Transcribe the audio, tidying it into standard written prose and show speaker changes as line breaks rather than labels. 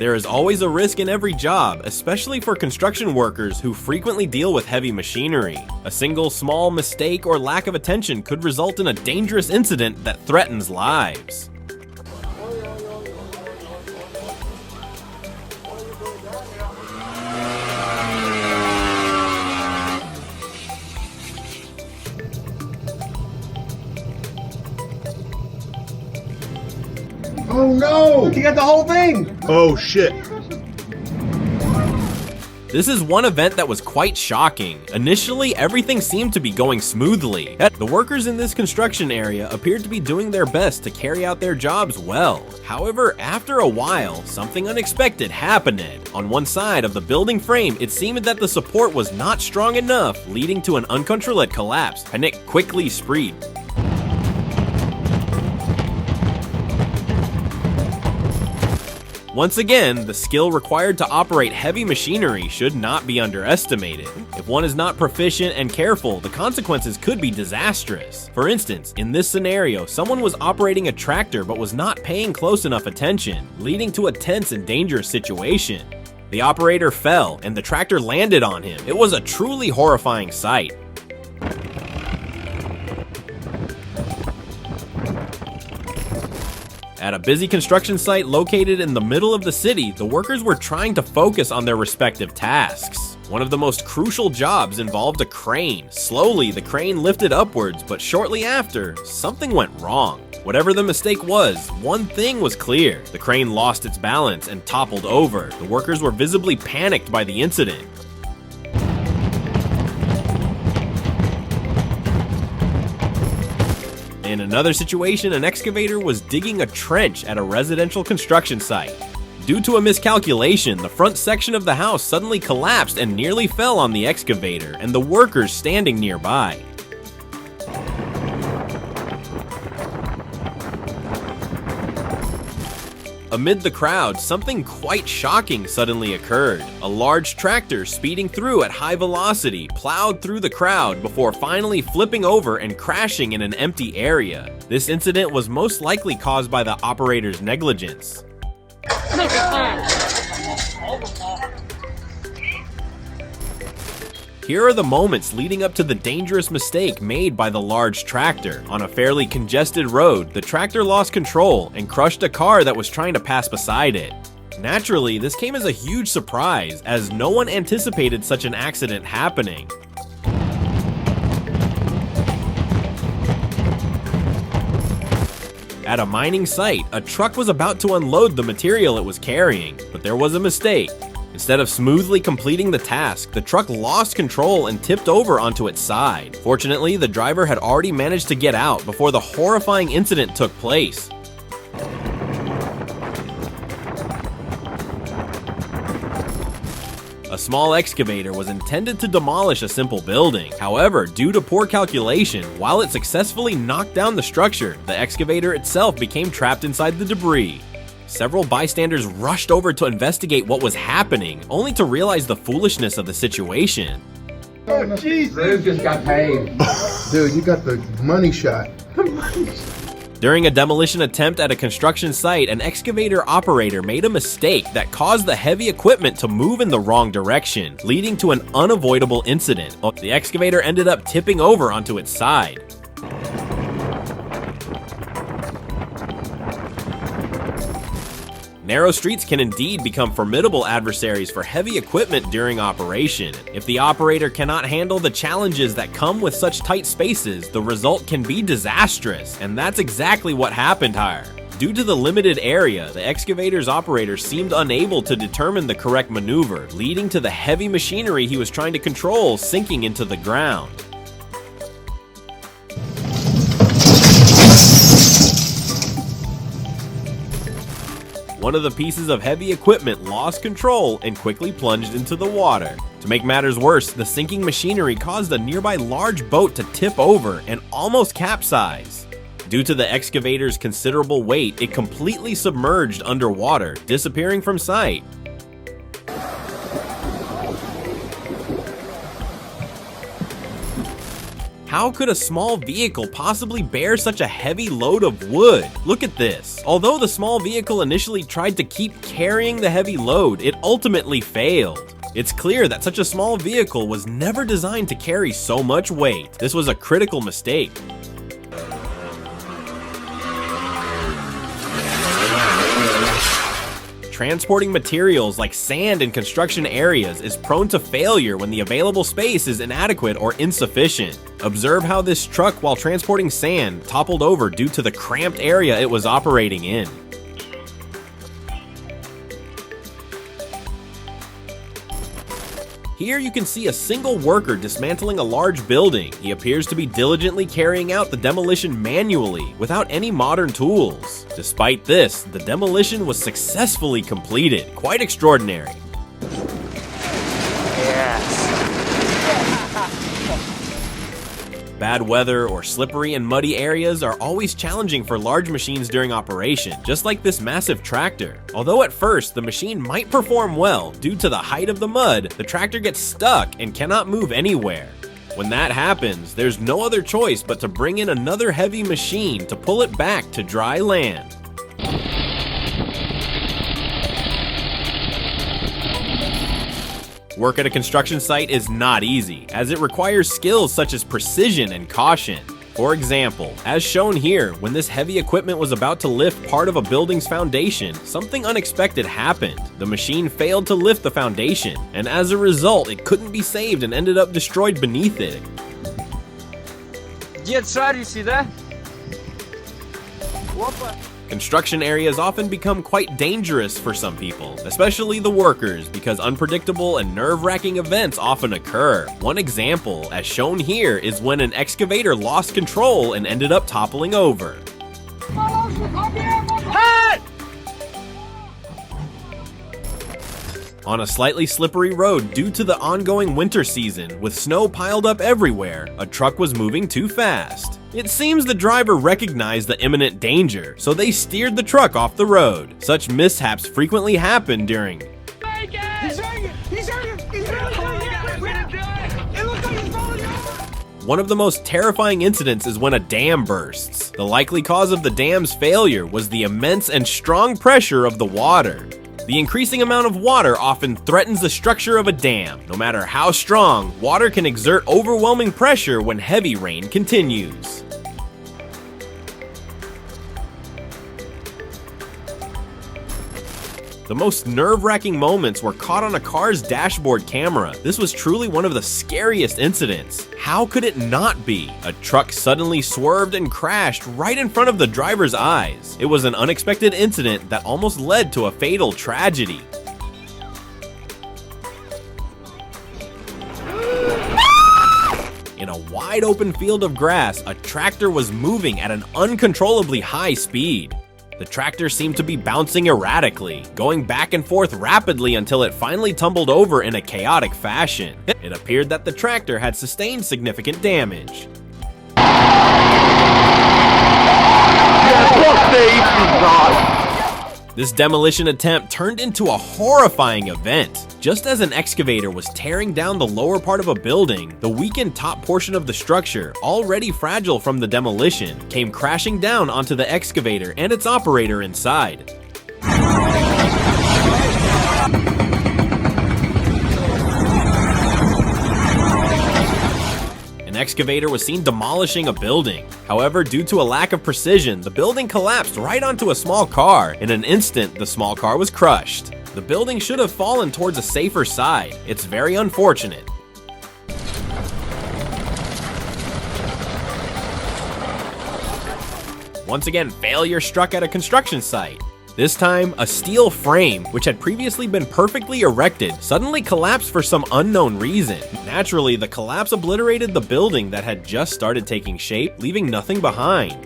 There is always a risk in every job, especially for construction workers who frequently deal with heavy machinery. A single small mistake or lack of attention could result in a dangerous incident that threatens lives.
Oh no!
Look, you got the whole thing!
Oh shit.
This is one event that was quite shocking. Initially, everything seemed to be going smoothly. The workers in this construction area appeared to be doing their best to carry out their jobs well. However, after a while, something unexpected happened. On one side of the building frame, it seemed that the support was not strong enough, leading to an uncontrolled collapse. Panic quickly spread. Once again, the skill required to operate heavy machinery should not be underestimated. If one is not proficient and careful, the consequences could be disastrous. For instance, in this scenario, someone was operating a tractor but was not paying close enough attention, leading to a tense and dangerous situation. The operator fell, and the tractor landed on him. It was a truly horrifying sight. At a busy construction site located in the middle of the city, the workers were trying to focus on their respective tasks. One of the most crucial jobs involved a crane. Slowly, the crane lifted upwards, but shortly after, something went wrong. Whatever the mistake was, one thing was clear. The crane lost its balance and toppled over. The workers were visibly panicked by the incident. In another situation, an excavator was digging a trench at a residential construction site. Due to a miscalculation, the front section of the house suddenly collapsed and nearly fell on the excavator and the workers standing nearby. Amid the crowd, something quite shocking suddenly occurred. A large tractor speeding through at high velocity plowed through the crowd before finally flipping over and crashing in an empty area. This incident was most likely caused by the operator's negligence. Here are the moments leading up to the dangerous mistake made by the large tractor. On a fairly congested road, the tractor lost control and crushed a car that was trying to pass beside it. Naturally, this came as a huge surprise, as no one anticipated such an accident happening. At a mining site, a truck was about to unload the material it was carrying, but there was a mistake. Instead of smoothly completing the task, the truck lost control and tipped over onto its side. Fortunately, the driver had already managed to get out before the horrifying incident took place. A small excavator was intended to demolish a simple building. However, due to poor calculation, while it successfully knocked down the structure, the excavator itself became trapped inside the debris. Several bystanders rushed over to investigate what was happening, only to realize the foolishness of the situation.
Oh, Jesus!
Luke just got paid.
Dude, you got the money shot.
During a demolition attempt at a construction site, an excavator operator made a mistake that caused the heavy equipment to move in the wrong direction, leading to an unavoidable incident. The excavator ended up tipping over onto its side. Narrow streets can indeed become formidable adversaries for heavy equipment during operation. If the operator cannot handle the challenges that come with such tight spaces, the result can be disastrous, and that's exactly what happened here. Due to the limited area, the excavator's operator seemed unable to determine the correct maneuver, leading to the heavy machinery he was trying to control sinking into the ground. One of the pieces of heavy equipment lost control and quickly plunged into the water. To make matters worse, the sinking machinery caused a nearby large boat to tip over and almost capsize. Due to the excavator's considerable weight, it completely submerged underwater, disappearing from sight. How could a small vehicle possibly bear such a heavy load of wood? Look at this. Although the small vehicle initially tried to keep carrying the heavy load, it ultimately failed. It's clear that such a small vehicle was never designed to carry so much weight. This was a critical mistake. Transporting materials like sand in construction areas is prone to failure when the available space is inadequate or insufficient. Observe how this truck, while transporting sand, toppled over due to the cramped area it was operating in. Here you can see a single worker dismantling a large building. He appears to be diligently carrying out the demolition manually, without any modern tools. Despite this, the demolition was successfully completed. Quite extraordinary. Bad weather or slippery and muddy areas are always challenging for large machines during operation, just like this massive tractor. Although at first the machine might perform well, due to the height of the mud, the tractor gets stuck and cannot move anywhere. When that happens, there's no other choice but to bring in another heavy machine to pull it back to dry land. Work at a construction site is not easy, as it requires skills such as precision and caution. For example, as shown here, when this heavy equipment was about to lift part of a building's foundation, something unexpected happened. The machine failed to lift the foundation, and as a result, it couldn't be saved and ended up destroyed beneath it.
Дед, шаришь, да? Опа.
Construction areas often become quite dangerous for some people, especially the workers, because unpredictable and nerve-wracking events often occur. One example, as shown here, is when an excavator lost control and ended up toppling over. On a slightly slippery road due to the ongoing winter season, with snow piled up everywhere, a truck was moving too fast. It seems the driver recognized the imminent danger, so they steered the truck off the road. Such mishaps frequently happen during One of the most terrifying incidents is when a dam bursts. The likely cause of the dam's failure was the immense and strong pressure of the water. The increasing amount of water often threatens the structure of a dam. No matter how strong, water can exert overwhelming pressure when heavy rain continues. The most nerve-wracking moments were caught on a car's dashboard camera. This was truly one of the scariest incidents. How could it not be? A truck suddenly swerved and crashed right in front of the driver's eyes. It was an unexpected incident that almost led to a fatal tragedy. In a wide open field of grass, a tractor was moving at an uncontrollably high speed. The tractor seemed to be bouncing erratically, going back and forth rapidly until it finally tumbled over in a chaotic fashion. It appeared that the tractor had sustained significant damage. This demolition attempt turned into a horrifying event. Just as an excavator was tearing down the lower part of a building, the weakened top portion of the structure, already fragile from the demolition, came crashing down onto the excavator and its operator inside. An excavator was seen demolishing a building. However, due to a lack of precision, the building collapsed right onto a small car. In an instant, the small car was crushed. The building should have fallen towards a safer side. It's very unfortunate. Once again, failure struck at a construction site. This time, a steel frame, which had previously been perfectly erected, suddenly collapsed for some unknown reason. Naturally, the collapse obliterated the building that had just started taking shape, leaving nothing behind.